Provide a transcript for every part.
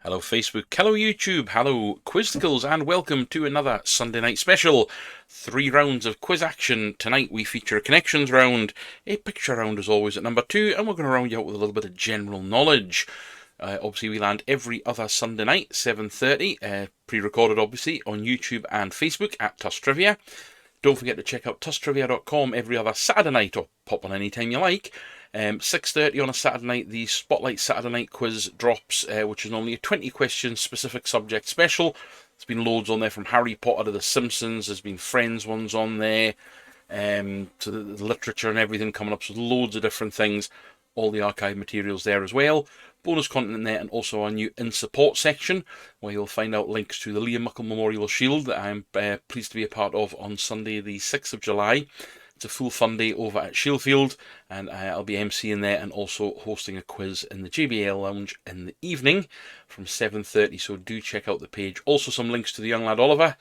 Hello Facebook, hello YouTube, hello Quizticles, and welcome to another Sunday night special. 3 rounds of quiz action. Tonight we feature a connections round, a picture round as always at number 2, and we're going to round you out with a little bit of general knowledge. Obviously we land every other Sunday night, 7:30, pre-recorded obviously, on YouTube and Facebook at Tusked Trivia. Don't forget to check out tusktrivia.com every other Saturday night, or pop on any time you like. 6:30 on a Saturday night, the Spotlight Saturday Night Quiz drops, which is normally a 20 question specific subject special. There's been loads on there, from Harry Potter to The Simpsons. There's been Friends ones on there, to the literature and everything coming up. So loads of different things. All the archive materials there as well. Bonus content in there, and also our new In Support section, where you'll find out links to the Liam Muckle Memorial Shield that I'm pleased to be a part of on Sunday the 6th of July. It's a full fun day over at Shieldfield, and I'll be emceeing there and also hosting a quiz in the JBL Lounge in the evening from 7:30, so do check out the page. Also some links to the young lad Oliver,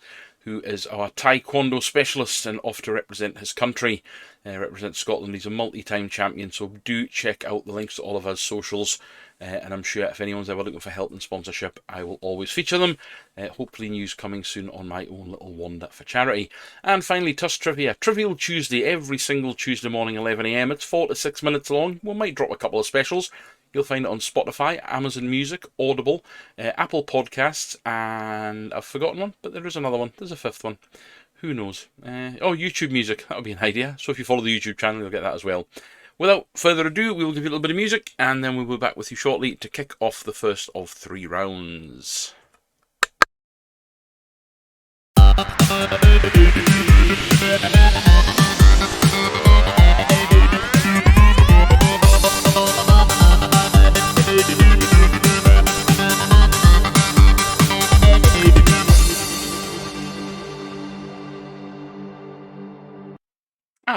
who is our Taekwondo specialist and off to represent his country, represent Scotland. He's a multi-time champion, so do check out the links to all of his socials. And I'm sure if anyone's ever looking for help and sponsorship, I will always feature them. Hopefully news coming soon on my own little wander for charity. And finally, Tusked Trivia. Trivial Tuesday, every single Tuesday morning, 11 AM. It's 4 to 6 minutes long. We might drop a couple of specials. You'll find it on Spotify, Amazon Music, Audible, Apple Podcasts, and I've forgotten one, but there is another one. There's a fifth one. Who knows? YouTube Music. That would be an idea. So if you follow the YouTube channel, you'll get that as well. Without further ado, we will give you a little bit of music, and then we'll be back with you shortly to kick off the first of 3 rounds.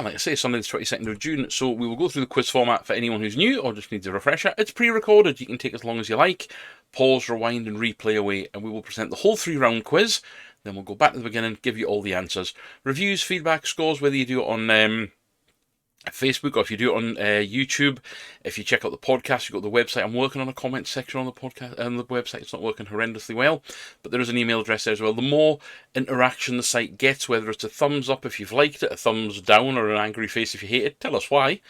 Like I say, Sunday the 22nd of June, so we will go through the quiz format for anyone who's new or just needs a refresher. It's pre-recorded, you can take as long as you like, pause, rewind and replay away, and we will present the whole 3-round quiz, then we'll go back to the beginning, give you all the answers. Reviews, feedback, scores, whether you do it on Facebook or if you do it on YouTube. If you check out the podcast, you've got the website. I'm working on a comment section on the podcast and the website. It's not working horrendously well, but there is an email address there as well. The more interaction the site gets, whether it's a thumbs up if you've liked it, a thumbs down, or an angry face if you hate it, tell us why.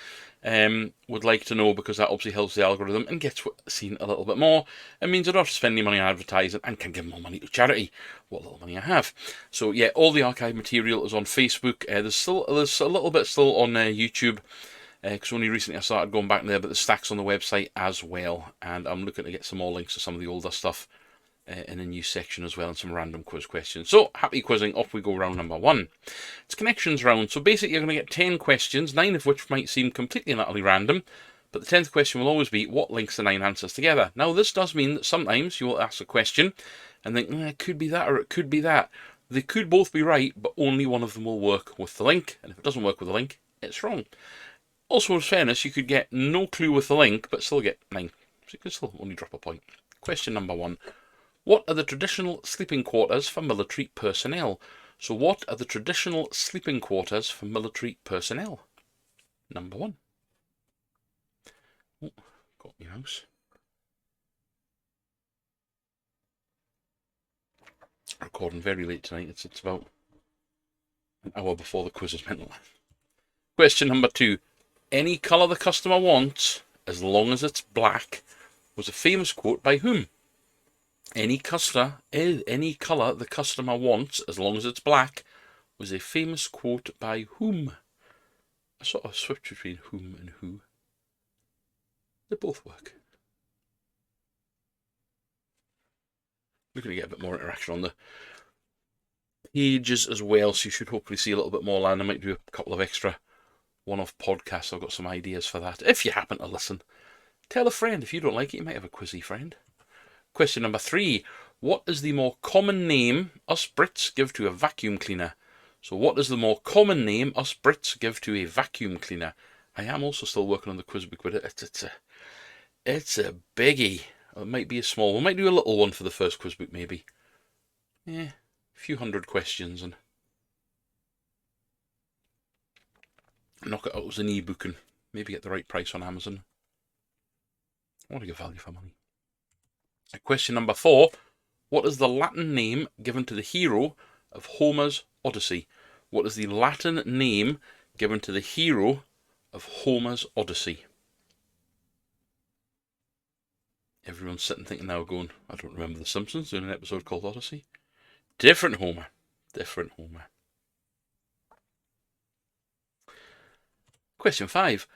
Would like to know, because that obviously helps the algorithm and gets seen a little bit more. It means I don't have to spend any money on advertising and can give more money to charity, what little money I have. So yeah, all the archive material is on Facebook. There's a little bit still on YouTube, because only recently I started going back there, but the stack's on the website as well, and I'm looking to get some more links to some of the older stuff in a new section as well, and some random quiz questions. So happy quizzing, off we go. Round number 1. It's connections round, so basically you're going to get 10 questions, 9 of which might seem completely and utterly random, but the 10th question will always be what links the 9 answers together. Now this does mean that sometimes you will ask a question and think, it could be that or it could be that. They could both be right, but only one of them will work with the link, and if it doesn't work with the link, it's wrong. Also, in fairness, you could get no clue with the link, but still get 9, so you could still only drop a point. Question number 1. What are the traditional sleeping quarters for military personnel? So what are the traditional sleeping quarters for military personnel? Number 1. Oh, got my mouse. Recording very late tonight. It's about an hour before the quiz is meant to last. Question number 2. Any colour the customer wants, as long as it's black, was a famous quote by whom? Any colour the customer wants, as long as it's black, was a famous quote by whom? I sort of switch between whom and who. They both work. We're going to get a bit more interaction on the pages as well, so you should hopefully see a little bit more land. I might do a couple of extra one-off podcasts. I've got some ideas for that, if you happen to listen. Tell a friend. If you don't like it, you might have a quizzy friend. Question number 3. What is the more common name us Brits give to a vacuum cleaner? So what is the more common name us Brits give to a vacuum cleaner? I am also still working on the quiz book with it. It's a biggie. It might be a small one. We might do a little one for the first quiz book, maybe. Yeah, a few hundred questions and knock it out as an e-book and maybe get the right price on Amazon. I want to get value for money. Question number 4. What is the Latin name given to the hero of Homer's Odyssey? What is the Latin name given to the hero of Homer's Odyssey? Everyone's sitting thinking now going, I don't remember The Simpsons doing an episode called Odyssey. Different Homer. Different Homer. Question 5.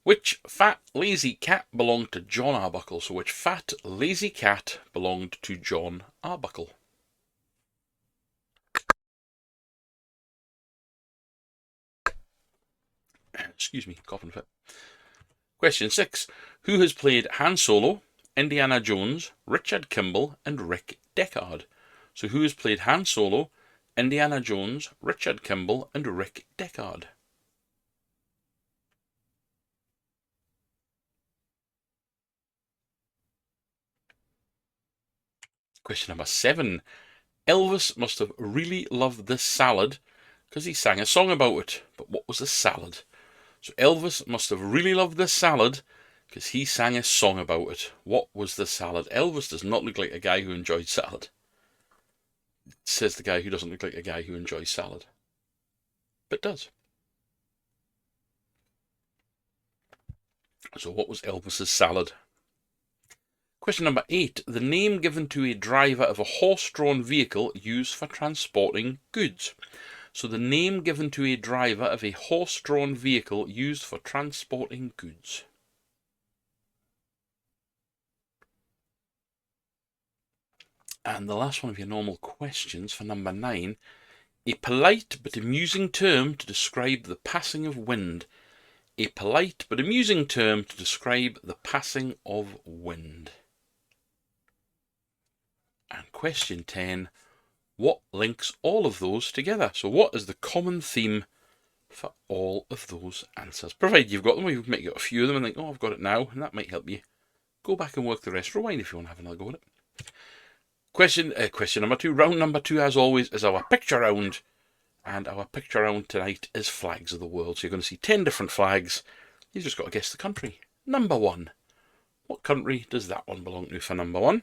Which fat, lazy cat belonged to John Arbuckle? So which fat, lazy cat belonged to John Arbuckle? Excuse me, coughing fit. Question 6. Who has played Han Solo, Indiana Jones, Richard Kimball, and Rick Deckard? So who has played Han Solo, Indiana Jones, Richard Kimball, and Rick Deckard? Question number 7. Elvis must have really loved this salad because he sang a song about it. But what was the salad? So Elvis must have really loved this salad because he sang a song about it. What was the salad? Elvis does not look like a guy who enjoys salad. Says the guy who doesn't look like a guy who enjoys salad. But does. So what was Elvis's salad? Question number 8. The name given to a driver of a horse-drawn vehicle used for transporting goods. So the name given to a driver of a horse-drawn vehicle used for transporting goods. And the last one of your normal questions for number 9. A polite but amusing term to describe the passing of wind. A polite but amusing term to describe the passing of wind. And question 10. What links all of those together? So what is the common theme for all of those answers? Provided you've got them, or you might get a few of them and think, oh, I've got it now, and that might help you. Go back and work the rest. Rewind if you want to have another go at it. Question number 2. Round number 2, as always, is our picture round. And our picture round tonight is flags of the world. So you're going to see 10 different flags. You've just got to guess the country. Number 1. What country does that one belong to for number 1?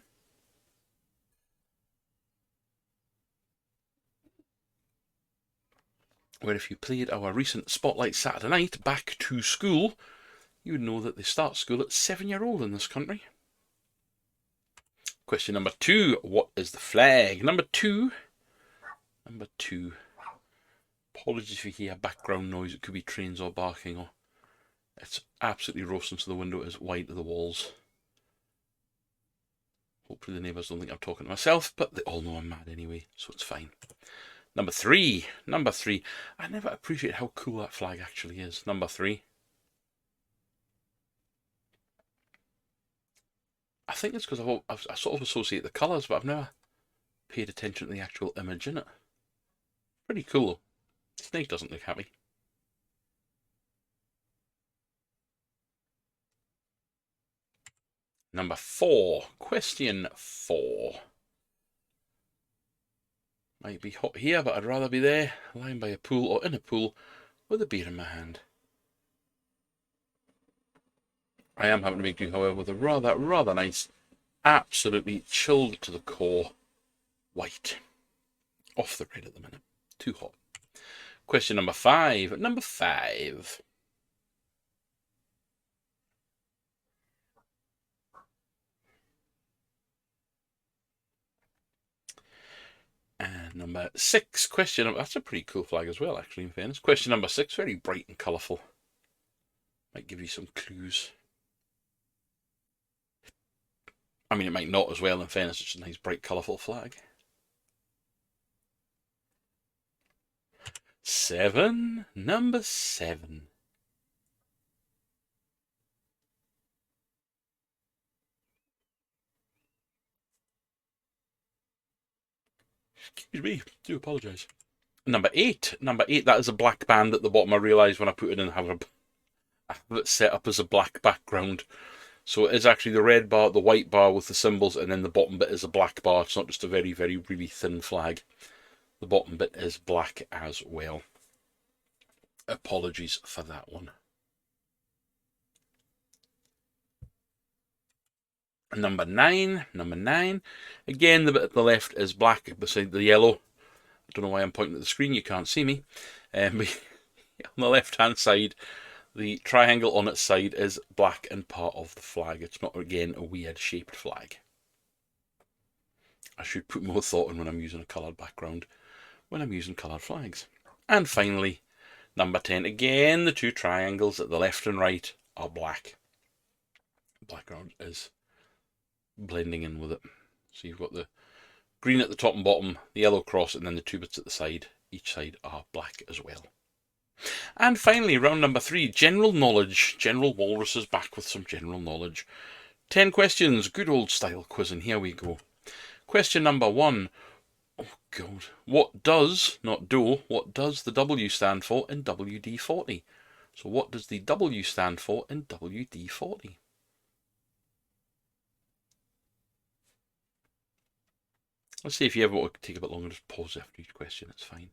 Where if you played our recent Spotlight Saturday night, Back to School, you would know that they start school at 7-year-old in this country. Question number 2. What is the flag? Number 2. Apologies if you hear background noise. It could be trains or barking, or it's absolutely roasting, so the window is wide to the walls. Hopefully the neighbours don't think I'm talking to myself, but they all know I'm mad anyway, so it's fine. Number 3. I never appreciate how cool that flag actually is. Number 3. I think it's because I sort of associate the colours, but I've never paid attention to the actual image in it. Pretty cool. Snake doesn't look happy. Number 4. Question 4. Might be hot here, but I'd rather be there, lying by a pool or in a pool with a beer in my hand. I am having to make do, however, with a rather nice, absolutely chilled to the core white. Off the red at the minute. Too hot. Question number 5. Number 5. And number 6. That's a pretty cool flag as well, actually, in fairness. Question number 6. Very bright and colourful. Might give you some clues. I mean, it might not as well, in fairness. It's a nice, bright, colourful flag. 7. Number 7. Excuse me, do apologise. Number 8. That is a black band at the bottom. I realised when I put it in, I have it set up as a black background. So it is actually the red bar, the white bar with the symbols, and then the bottom bit is a black bar. It's not just a very, very, really thin flag. The bottom bit is black as well. Apologies for that one. Number nine. Again, the bit at the left is black beside the yellow. I don't know why I'm pointing at the screen, you can't see me. But on the left-hand side, the triangle on its side is black and part of the flag. It's not, again, a weird shaped flag. I should put more thought in when I'm using a coloured background, when I'm using coloured flags. And finally, number 10. Again, the two triangles at the left and right are black. The background is blending in with it. So you've got the green at the top and bottom, the yellow cross, and then the two bits at the side. Each side are black as well. And finally, round number 3, general knowledge. General Walrus is back with some general knowledge. 10 questions, good old style quiz, and here we go. Question number 1. Oh God. What does, not do, what does the W stand for in WD-40? So what does the W stand for in WD-40? Let's see if you ever want to take a bit longer, just pause after each question, it's fine.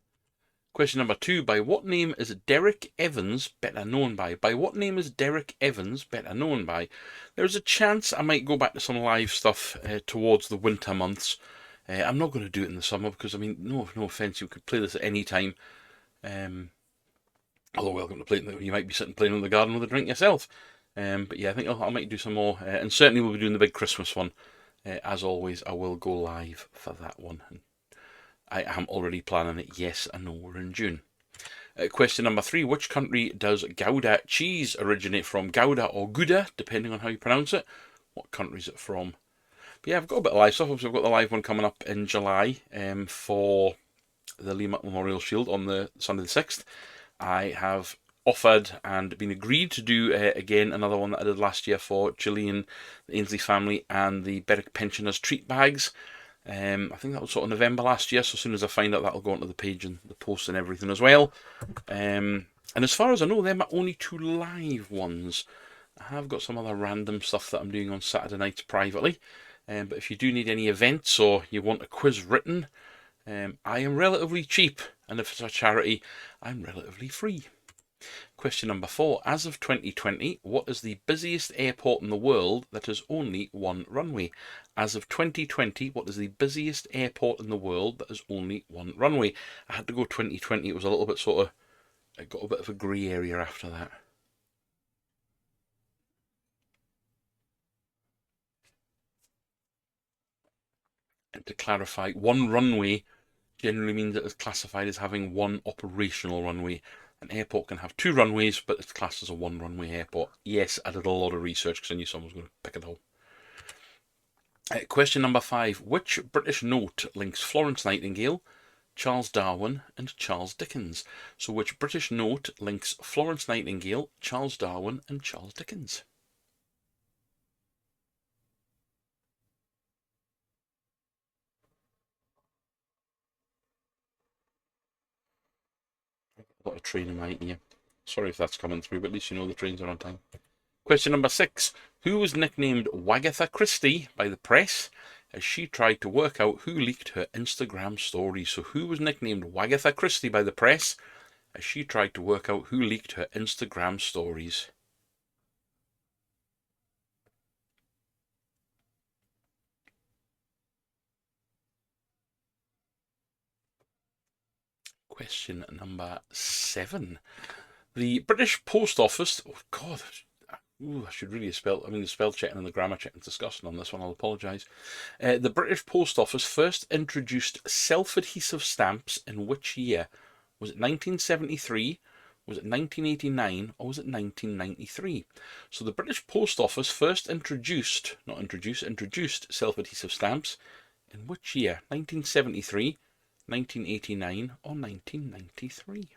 Question number 2. By what name is Derek Evans better known by? By what name is Derek Evans better known by? There's a chance I might go back to some live stuff towards the winter months. I'm not going to do it in the summer because, I mean, no offence, you could play this at any time. Although welcome to play it, you might be sitting playing in the garden with a drink yourself. But yeah, I think I might do some more. And certainly we'll be doing the big Christmas one. As always, I will go live for that one. I am already planning it. Yes, I know we're in June. Question number 3. Which country does Gouda cheese originate from? Gouda or Gouda, depending on how you pronounce it. What country is it from? But yeah, I've got a bit of live stuff. Obviously, I've got the live one coming up in July for the Lee Memorial Shield on the Sunday the 6th. I have offered and been agreed to do again another one that I did last year for Gillian, the Ainsley family, and the Berwick Pensioners treat bags. I think that was sort of November last year, so as soon as I find out, that'll go onto the page and the post and everything as well. And as far as I know, they're my only 2 live ones. I have got some other random stuff that I'm doing on Saturday nights privately. But if you do need any events or you want a quiz written, I am relatively cheap. And if it's a charity, I'm relatively free. Question number 4. As of 2020, what is the busiest airport in the world that has only one runway? As of 2020, what is the busiest airport in the world that has only one runway? I had to go 2020. It was a little bit sort of, it got a bit of a grey area after that. And to clarify, one runway generally means that it's classified as having one operational runway. An airport can have 2 runways, but it's classed as a 1 runway airport. Yes, I did a lot of research because I knew someone was going to pick it up. Question number 5. Which British note links Florence Nightingale, Charles Darwin and Charles Dickens? So which British note links Florence Nightingale, Charles Darwin and Charles Dickens? A lot of train in my ear. Sorry if that's coming through, but at least you know the trains are on time. Question number 6. Who was nicknamed Wagatha Christie by the press as she tried to work out who leaked her Instagram story? So who was nicknamed Wagatha Christie by the press as she tried to work out who leaked her Instagram stories? Question number 7. The British Post Office... Oh, God. Ooh, I should really have spelled... I mean, the spell checking and the grammar checking is disgusting on this one. I'll apologise. The British Post Office first introduced self-adhesive stamps in which year? Was it 1973? Was it 1989? Or was it 1993? So the British Post Office first introduced self-adhesive stamps in which year? 1973, 1989 or 1993?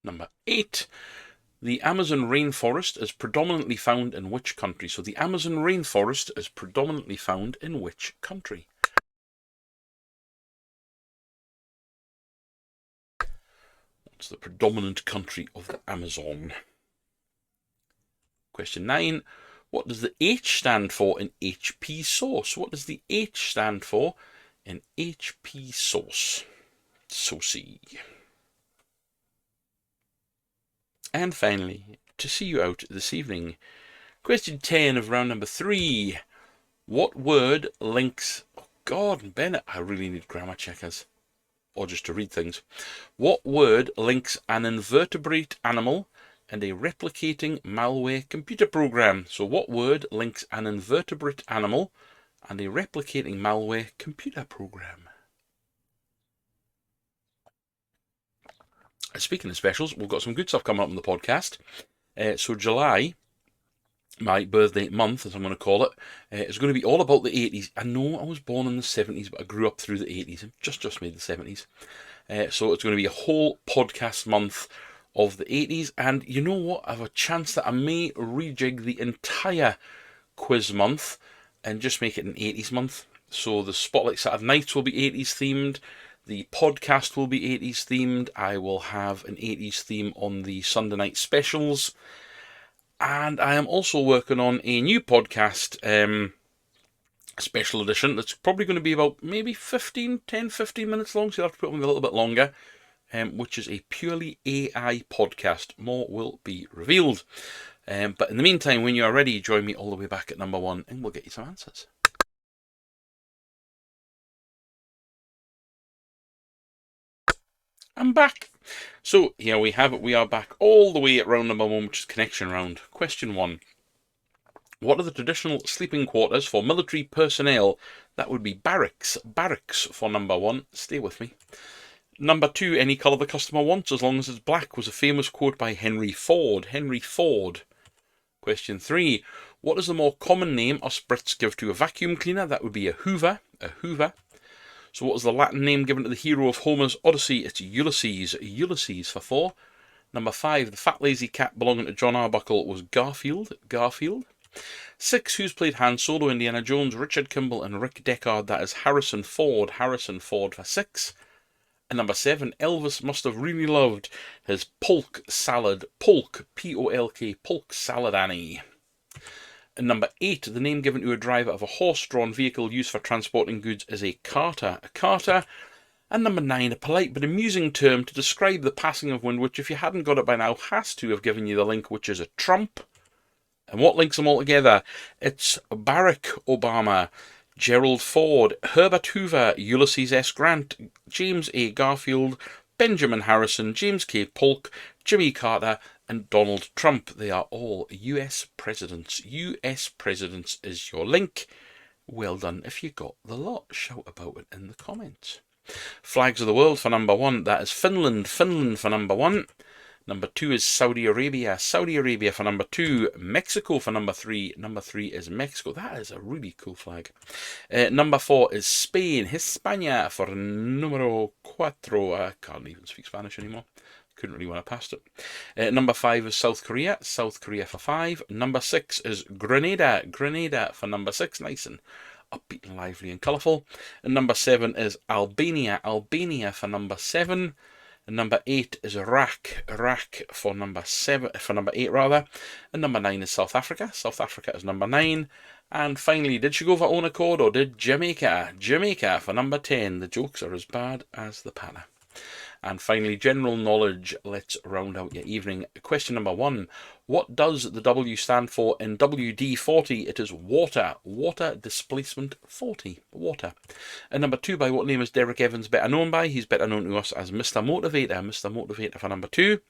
Number 8. The Amazon rainforest is predominantly found in which country? So the Amazon rainforest is predominantly found in which country? What's the predominant country of the Amazon? Question 9. What does the H stand for in HP source? What does the H stand for in HP sauce. Saucy. And finally, to see you out this evening, question 10 of round number 3. What word links... Oh, God, Bennett, I really need grammar checkers. Or just to read things. What word links an invertebrate animal and a replicating malware computer program? So what word links an invertebrate animal and a replicating malware computer program? Speaking of specials, we've got some good stuff coming up on the podcast. So July, my birthday month, as I'm going to call it, is going to be all about the 80s. I know I was born in the 70s, but I grew up through the 80s. I've just made the 70s. So it's going to be a whole podcast month of the 80s. And you know what? I have a chance that I may rejig the entire quiz month and just make it an 80s month. So the Spotlight Saturday nights will be 80s themed. The podcast will be 80s themed. I will have an 80s theme on the Sunday night specials. And I am also working on a new podcast special edition that's probably going to be about maybe 10, 15 minutes long. So you'll have to put on a little bit longer, which is a purely AI podcast. More will be revealed. But in the meantime, when you are ready, join me all the way back at number 1 and we'll get you some answers. I'm back. So here we have it. We are back all the way at round number 1, which is connection round. Question 1. What are the traditional sleeping quarters for military personnel? That would be barracks. Barracks for number 1. Stay with me. Number 2, any colour the customer wants as long as it's black, was a famous quote by Henry Ford. Henry Ford. Question 3. What is the more common name us Brits give to a vacuum cleaner? That would be a hoover. A hoover. So what was the Latin name given to the hero of Homer's Odyssey? It's Ulysses. Ulysses for 4. Number 5, the fat lazy cat belonging to John Arbuckle was Garfield. Garfield. 6, who's played Han Solo, Indiana Jones, Richard Kimball and Rick Deckard? That is Harrison Ford. Harrison Ford for 6. And number 7, Elvis must have really loved his polk salad. Polk, P-O-L-K, polk salad Annie. And number 8, the name given to a driver of a horse-drawn vehicle used for transporting goods is a carter. A carter. And number 9, a polite but amusing term to describe the passing of wind, which if you hadn't got it by now has to have given you the link, which is a trump. And what links them all together? It's Barack Obama, Gerald Ford, Herbert Hoover, Ulysses S. Grant, James A. Garfield, Benjamin Harrison, James K. Polk, Jimmy Carter, and Donald Trump. They are all US presidents. US presidents is your link. Well done if you got the lot. Shout about it in the comments. Flags of the world for number 1. That is Finland. Finland for number 1. Number 2 is Saudi Arabia. Saudi Arabia for number 2. Mexico for number 3. Number 3 is Mexico. That is a really cool flag. Number 4 is Spain. Hispania for numero 4. I can't even speak Spanish anymore. Couldn't really when I passed it. Number 5 is South Korea. South Korea for 5. Number 6 is Grenada. Grenada for number 6. Nice and upbeat and lively and colourful. And number 7 is Albania. Albania for number 7. And number 8 is Iraq. Iraq for number 8 rather. And number 9 is South Africa. South Africa is number 9. And finally, did she go for own accord or did Jamaica? Jamaica for number 10. The jokes are as bad as the panna. And finally, general knowledge. Let's round out your evening. Question number 1. What does the W stand for in WD-40? It is water. Water displacement 40. Water. And number 2, by what name is Derek Evans better known by? He's better known to us as Mr. Motivator. Mr. Motivator for number 2.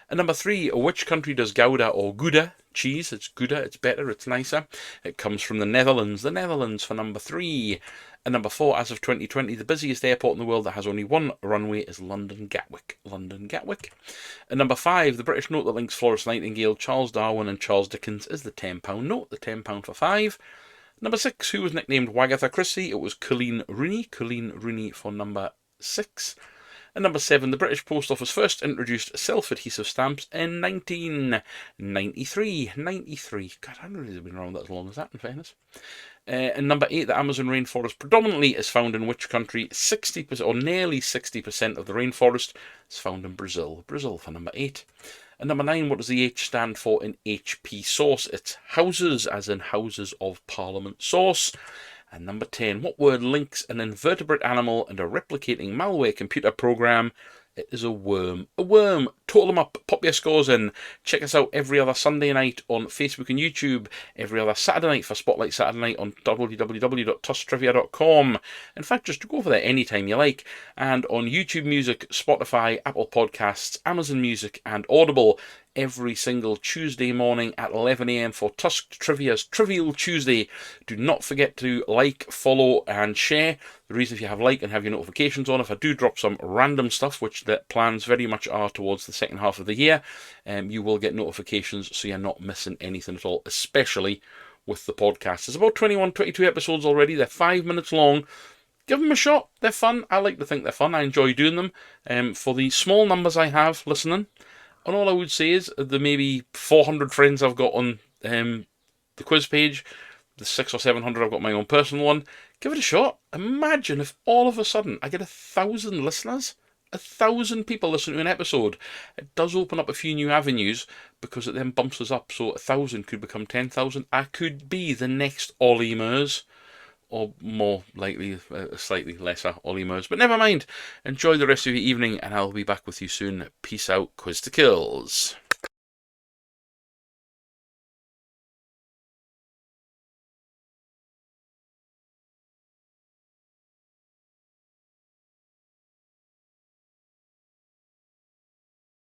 And number 3, which country does Gouda or Gouda cheese? It's Gouda, it's better, it's nicer. It comes from the Netherlands. The Netherlands for number 3. And number 4, as of 2020, the busiest airport in the world that has only one runway is London Gatwick. London Gatwick. And number 5, the British note that links Florence Nightingale, Charles Darwin and Charles Dickens is the £10 note. The £10 for 5. Number 6, who was nicknamed Wagatha Christie? It was Colleen Rooney. Colleen Rooney for number 6. And number 7, the British Post Office first introduced self-adhesive stamps in 1993. 93. God, I don't really have been around that as long as that, in fairness. And number 8, the Amazon rainforest predominantly is found in which country? 60% or nearly 60% of the rainforest is found in Brazil. Brazil for number 8. And number 9, what does the H stand for in HP sauce? It's houses, as in Houses of Parliament sauce. And number 10, what word links an invertebrate animal and a replicating malware computer program? It is a worm. A worm. Total them up. Pop your scores in. Check us out every other Sunday night on Facebook and YouTube. Every other Saturday night for Spotlight Saturday Night on www.tusktrivia.com. In fact, just go over there anytime you like. And on YouTube Music, Spotify, Apple Podcasts, Amazon Music, and Audible every single Tuesday morning at 11 a.m. for Tusked Trivia's Trivial Tuesday. Do not forget to like, follow, and share. The reason if you have like and have your notifications on, if I do drop some random stuff, which the plans very much are towards the second half of the year, you will get notifications so you're not missing anything at all, especially with the podcast. There's about 21, 22 episodes already. They're 5 minutes long. Give them a shot. They're fun. I like to think they're fun. I enjoy doing them. For the small numbers I have listening, and all I would say is the maybe 400 friends I've got on the quiz page, the 600 or 700 I've got my own personal one, give it a shot. Imagine if all of a sudden I get 1,000 listeners, 1,000 people listening to an episode. It does open up a few new avenues because it then bumps us up. So 1,000 could become 10,000. I could be the next Ollie Murs. Or more likely, a slightly lesser Ollie Murs. But never mind. Enjoy the rest of your evening, and I'll be back with you soon. Peace out, Quiz to Kills.